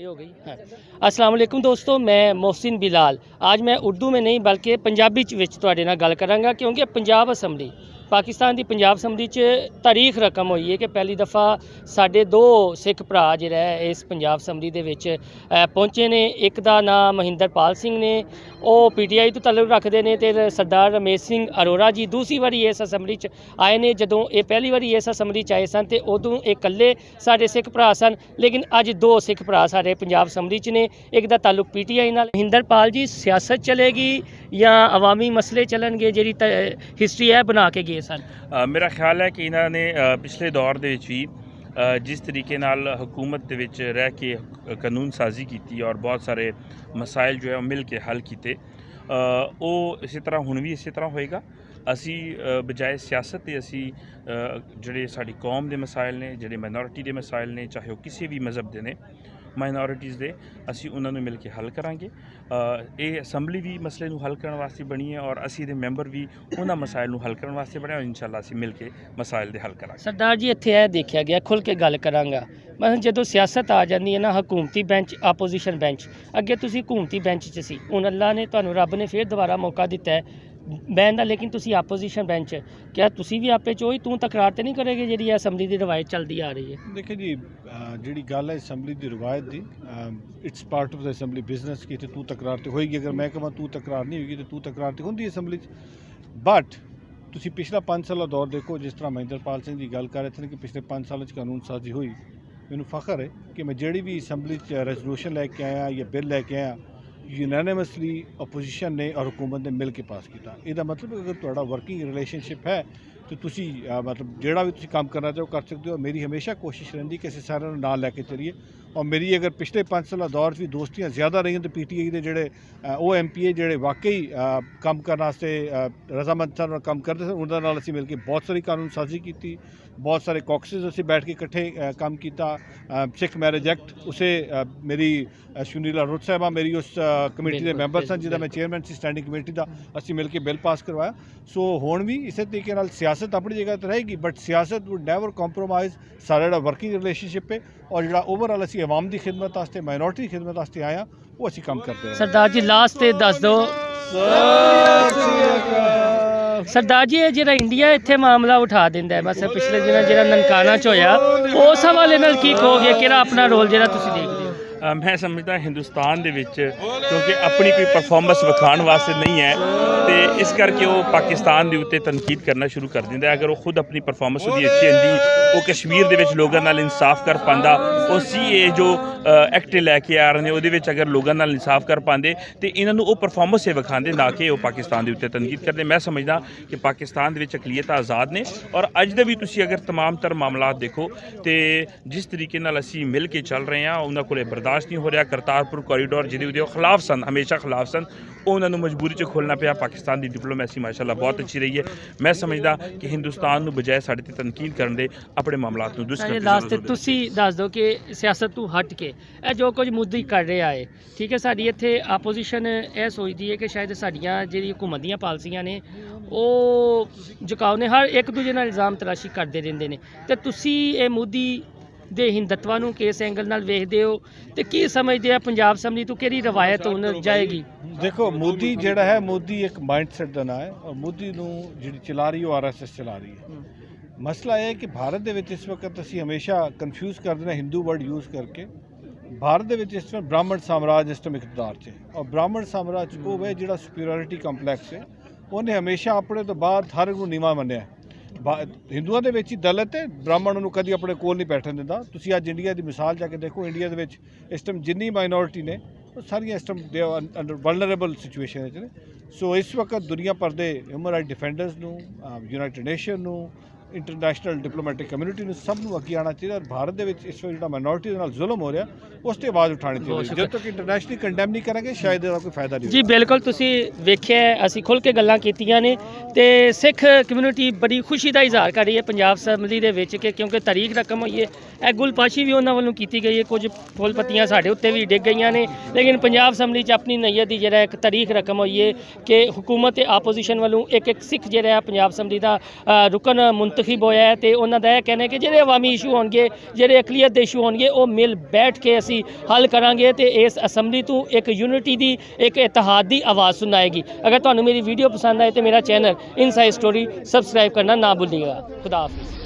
ये हो गई हाँ। अस्सलाम वालेकुम दोस्तों, मैं मोहसिन बिलाल। आज मैं उर्दू में नहीं बल्कि पंजाबी विच तुहाडे नाल गल करांगा, क्योंकि पंजाब असैंबली पाकिस्तान की पंजाब असैंबली च तारीख रकम हुई है कि पहली दफ़ा साढ़े दो सिख भरा जिहड़ा है इस पंजाब असैंबली दे विच पहुंचे ने। एक दा नाम महिंदरपाल सिंह ने, वो PTI तो तल्लुक रखते हैं, तो सरदार रमेश सिंह अरोड़ा जी दूसरी बारी इस असैंबली च आए ने। जदों ये पहली बारी इस असैंबली च आए सन तो उदों एक कल्ले साढ़े सिख भरा सन, लेकिन अज दो सिख भरा साढ़े पंजाब असैंबली च ने। एक दा ताल्लुक PTI नाल। महिंदरपाल जी, सियासत चलेगी या अवामी मसले चलणगे जिहड़ी हिस्ट्री है बना के गए सन? मेरा ख्याल है कि इन्होंने पिछले दौर दे विच भी जिस तरीके नाल हुकूमत दे विच रह के कानून साजी की और बहुत सारे मसाइल जो है मिल के हल किए, वो इसी तरह हुण भी इसी तरह होएगा। असी बजाय सियासत के असी जिहड़े साडी कौम के मसाइल ने, जिहड़े माइनॉरिटी के मसाइल ने, चाहे वो किसी भी मजहब के ने, माइनॉरिटीज़ दे, असी उन्होंने मिल के हल करांगे। ये असैंबली भी मसले नूं हल करने वास्ते बनी है और असी दे मैंबर भी उन्होंने मसाइल नूं हल करने वास्ते बने और इंशाअल्लाह असी मिल के मसाइल दे हल करांगे। सरदार जी, इत्थे यह देखा गया, खुल के गल करांगा, मतलब जो सियासत आ जाती है ना, हुकूमती बेंच आपोजिशन बेंच, अगे तुसी हुकूमती बेंच च सी, हुण अल्लाह ने तुहानूं रब ने फिर दोबारा मौका दिता है बैन का, लेकिन तुसी आपोजिशन बेंच, क्या तुसी भी आपे चो ही तू तकरार तो नहीं करोगे जी असैंबली की रवायत चलती आ रही है? देखिए जी, जी गल है असैंबली की रवायत की, it's part of the assembly business की, तू तकरार तो होएगी। अगर मैं कहां तू तकरार नहीं होगी तो तू तकरार तो होंदी असैंबली। बट तुसी पिछला 5 साल दौर देखो, जिस तरह महिंदरपाल सिंह की गल कर रहे थे कि पिछले 5 साल कानून साजी हुई, मैनूं फखर है कि मैं जिहड़ी भी असैंबली रेजोल्यूशन लैके आया या बिल लैके आया, यूनैनिमसली अपोजिशन ने और हुकूमत ने मिल के पास किया। इसका मतलब अगर तुहाडा वर्किंग रिलेशनशिप है तो तुसी मतलब जिहड़ा भी तुसी काम करना चाहो कर सकते हो। मेरी हमेशा कोशिश रही कि असीं सारिआं नूं नाल लैके चलीए, और मेरी अगर पिछले 5 साल दौर भी दोस्तियां ज़्यादा रही तो PTI के जोड़े वो MPA जोड़े वाकई काम करने रजामंद सन काम करते सन, उन्होंने नाल असीं मिल के बहुत सारी कानून साजी की, बहुत सारे कॉकसेस असीं बैठ के इकट्ठे काम किया। सिख मैरिज एक्ट उसे मेरी सुनीला रुत साहबा मेरी उस कमेटी के मैंबर सन जिसका मैं चेयरमैन सी स्टैंडिंग कमेटी का, असीं मिल के बिल पास करवाया। सो हुण भी इस तरीके नाल सियासत अपनी जगह तो रहेगी, बट सियासत वुड नैवर कॉम्प्रोमाइज़ सारा जो वर्किंग रिलेशनशिप है और जो ओवरऑल असीं अवाम की खिदमत वास्ते, माइनॉरिटी की खिदमत वास्ते आया, वो असीं काम करते हैं। सरदार जी लास्ट ते दस दो सरदार जी, जो इंडिया इत्थे मामला उठा दिंदा है, बस पिछले दिन जो ननकाना च होया, उस हवाले नाल की कहोगे, किहड़ा अपना रोल जिहड़ा तुसीं देखदे हो? मैं समझदा हिंदुस्तान दे विच क्योंकि अपनी कोई परफॉर्मेंस विखाण वास्ते नहीं है, तो इस करके वो पाकिस्तान के उत्ते तनकीद करना शुरू कर दिंदा है। अगर वो खुद अपनी परफॉर्मेंस उसकी अच्छी होंदी, वो कश्मीर दे विच लोगों नाल इंसाफ कर पांदा, वो CA जो एक्ट लैके आ रहे हैं उहदे विच अगर लोगों नाल इंसाफ कर पाते तो इन्हां नूं वो परफॉर्मेंस विखाते, ना कि वो पाकिस्तान के उत्ते तनकीद करते। मैं समझदा कि पाकिस्तान दे विच अकलीयत आज़ाद ने, और अज दे भी तुसीं अगर तमाम तर मामलात देखो तो जिस तरीके नाल असीं मिल के चल रहे हैं, उन्हां कोले बर्दाश्त नहीं हो रहा। करतारपुर कॉरीडोर जिहदे खिलाफ सन, हमेशा खिलाफ सन, उन्होंने मजबूरी च खोलना पिया। पाकिस्तान की डिप्लोमेसी माशाअल्लाह बहुत अच्छी रही है। मैं समझदा कि हिंदुस्तान नूं बजाय साडे ते तनकीद करन दे अपने मामलात नूं दुरुस्त करन दी लास्ट तुसीं दस दो कि सियासत तो हट के जो कुछ मुद्दे कर रहा है, ठीक है, साडी इत्थे आपोजिशन यह सोचती है कि शायद साडियां जिहड़ी हुकूमत दीयां पालसियां ने वो झुकाव ने, हर एक दूजे नाल इल्ज़ाम तराशी करते रहिंदे ने, ते तुसीं ये मोदी दे हिंदुत्व नूं किस एंगल नाल वेखदे हो ते की समझदे आ पंजाब असैंबली तो किहड़ी रवायत हुण जाएगी? देखो, मोदी जिहड़ा है, मोदी एक माइंडसैट का नाम है, और मोदी नूं जिहड़ी चला रही है RSS चला रही है। मसला यह है कि भारत दे विच इस वक्त असीं हमेशा कन्फ्यूज़ कर देना हिंदू वर्ड यूज़ करके। भारत दे विच इस टाइम ब्राह्मण साम्राज्य इस टाइम इकतदार च है, और ब्राह्मण साम्राज्य वो है जिहड़ा सुपीरियरिटी कंपलैक्स है, उन्हें हमेशा अपने तो बाद हर एक नूं नीवां मन्निया है। हिंदुओं के ही दलित है, ब्राह्मण उन्होंने कभी अपने कोल नहीं बैठन दिंदा। तुसीं अज इंडिया की मिसाल जाके देखो, इंडिया के इस टाइम जिन्नी माइनॉरिटी ने वो सारियां इस टाइम दे अंडर वल्नरेबल सिचुएशन ने। सो इस वक्त दुनिया भर के ह्यूमन राइट डिफेंडर्स नूं, यूनाइटेड नेशन नूं, इंटरनेशनल डिप्लोमैटिक कम्यूनिटी ने सब अगे आना चाहिए, और भारत के इस वक्त जो माइनॉरिटी के नाल जुल्म हो रहा उस पर आवाज़ उठानी चाहिए। जब तक इंटरनेशनली कंडेम नहीं करेंगे शायद इसका कोई फायदा नहीं। जी बिल्कुल, तुसीं वेख्या असीं खुल के गल्लां कीतियां ने, ते सिख कम्यूनिटी बड़ी खुशी का इजहार कर रही है पंजाब असैंबली दे विच कि क्योंकि तारीख रकम हुई है, ਇਹ गुलपाशी भी उन्होंने वालों की गई है, कुछ फुल पत्तियां साढ़े उत्ते भी डिग गई ने, लेकिन पंजाब असैंबली च अपनी नैयत की जो एक तारीख रकम हुई है कि हुकूमत आपोजिशन वालों एक सिख जो पंजाब असैंबली का रुकन मुंतखब ਮੁੰਤਖਬ ਹੋਇਆ ਹੈ ਤੇ ਉਹਨਾਂ ਦਾ ਇਹ ਕਹਿਣਾ ਹੈ ਕਿ ਜਿਹੜੇ ਅਵਾਮੀ ਇਸ਼ੂ ਹੋਣਗੇ, ਜਿਹੜੇ ਅਕਲੀਅਤ ਦੇ ਇਸ਼ੂ ਹੋਣਗੇ, ਉਹ ਮਿਲ ਬੈਠ ਕੇ ਅਸੀਂ ਹੱਲ ਕਰਾਂਗੇ ਤੇ ਇਸ ਅਸੈਂਬਲੀ ਤੋਂ ਇੱਕ ਯੂਨਿਟੀ ਦੀ, ਇੱਕ ਇਤਿਹਾਦ ਦੀ ਆਵਾਜ਼ ਸੁਣਾਏਗੀ। अगर ਤੁਹਾਨੂੰ ਮੇਰੀ ਵੀਡੀਓ ਪਸੰਦ ਆਏ ਤੇ ਮੇਰਾ ਚੈਨਲ ਇਨਸਾਈਡ ਸਟੋਰੀ ਸਬਸਕ੍ਰਾइब करना ना भूलिएगा। खुदा हाफिज़।